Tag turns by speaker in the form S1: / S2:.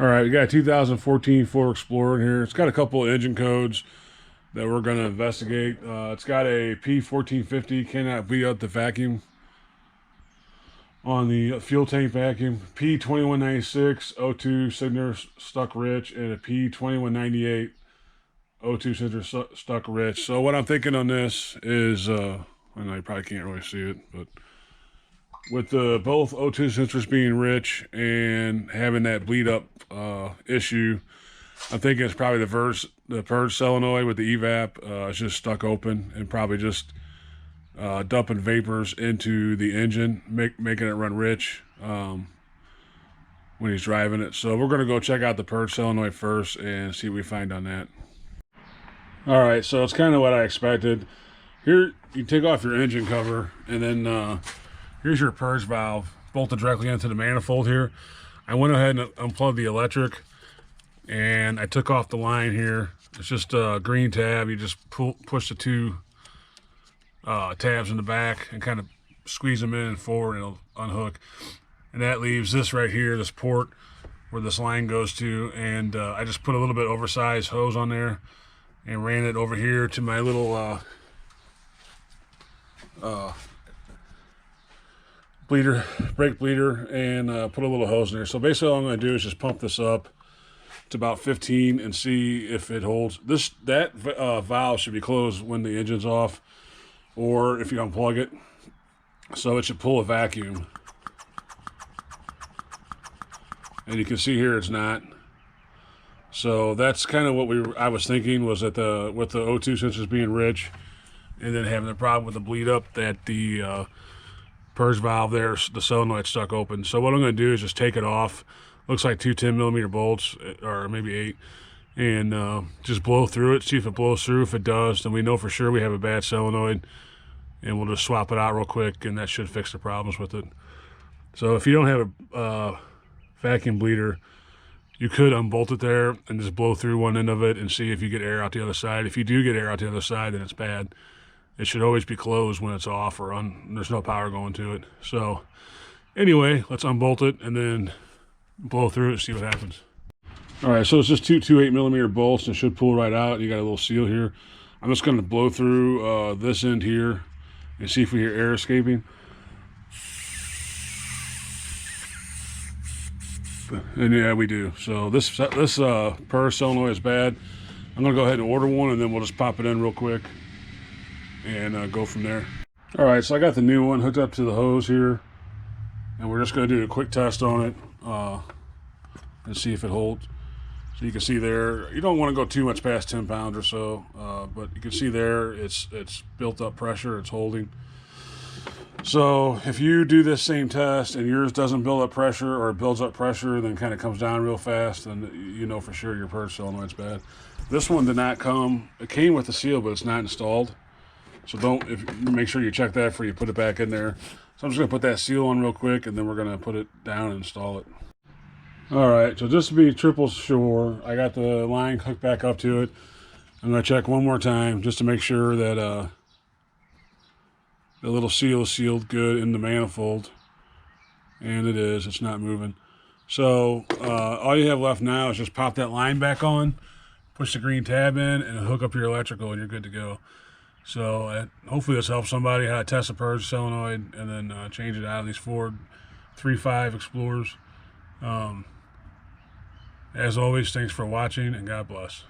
S1: All right, we got a 2014 Ford Explorer in here. It's got a couple of engine codes that we're going to investigate. It's got a p1450, cannot bleed out the vacuum on the fuel tank vacuum. p2196, O2 signature stuck rich, and a p2198, O2 signature stuck rich. So what I'm thinking on this is, I know you probably can't really see it, but with both O2 sensors being rich and having that bleed up issue, I'm thinking it's probably the purge solenoid with the evap. It's just stuck open and probably just dumping vapors into the engine, making it run rich when he's driving it. So we're going to go check out the purge solenoid first and see what we find on that. All right, so it's kind of what I expected. Here, you take off your engine cover, and then here's your purge valve bolted directly into the manifold here. I went ahead and unplugged the electric, and I took off the line here. It's just a green tab. You just push the two tabs in the back and kind of squeeze them in and forward, and it'll unhook. And that leaves this right here, this port where this line goes to, and I just put a little bit oversized hose on there and ran it over here to my little brake bleeder, and put a little hose in there. So basically all I'm going to do is just pump this up to about 15 and see if it holds. That valve should be closed when the engine's off, or if you unplug it. So it should pull a vacuum. And you can see here it's not. So that's kind of what I was thinking, was that with the O2 sensors being rich and then having the problem with the bleed up, that the purge valve there, the solenoid stuck open. So what I'm going to do is just take it off. Looks like two 10mm bolts, or maybe 8, and just blow through it, see if it blows through. If it does, then we know for sure we have a bad solenoid, and we'll just swap it out real quick, and that should fix the problems with it. So if you don't have a vacuum bleeder, you could unbolt it there and just blow through one end of it and see if you get air out the other side. If you do get air out the other side, then it's bad. It should always be closed when it's off or there's no power going to it. So anyway, let's unbolt it and then blow through it and see what happens. All right, so it's just two 8mm bolts, and it should pull right out. You got a little seal here. I'm just going to blow through this end here and see if we hear air escaping. And yeah, we do. So this purge solenoid is bad. I'm going to go ahead and order one, and then we'll just pop it in real quick and go from there. All right, so I got the new one hooked up to the hose here, and we're just going to do a quick test on it and see if it holds. So you can see there, you don't want to go too much past 10 pounds or so, but you can see there it's built up pressure, it's holding. So if you do this same test and yours doesn't build up pressure, or it builds up pressure then kind of comes down real fast, then you know for sure your purge solenoid's bad. This one did not come. It came with the seal, but it's not installed. So make sure you check that before you put it back in there. So I'm just going to put that seal on real quick, and then we're going to put it down and install it. All right, so just to be triple sure, I got the line hooked back up to it. I'm going to check one more time just to make sure that the little seal is sealed good in the manifold. And it is, it's not moving. So all you have left now is just pop that line back on, push the green tab in, and hook up your electrical, and you're good to go. So hopefully this helps somebody how to test a purge solenoid and then change it out of these Ford 3.5 Explorers. As always, thanks for watching, and God bless.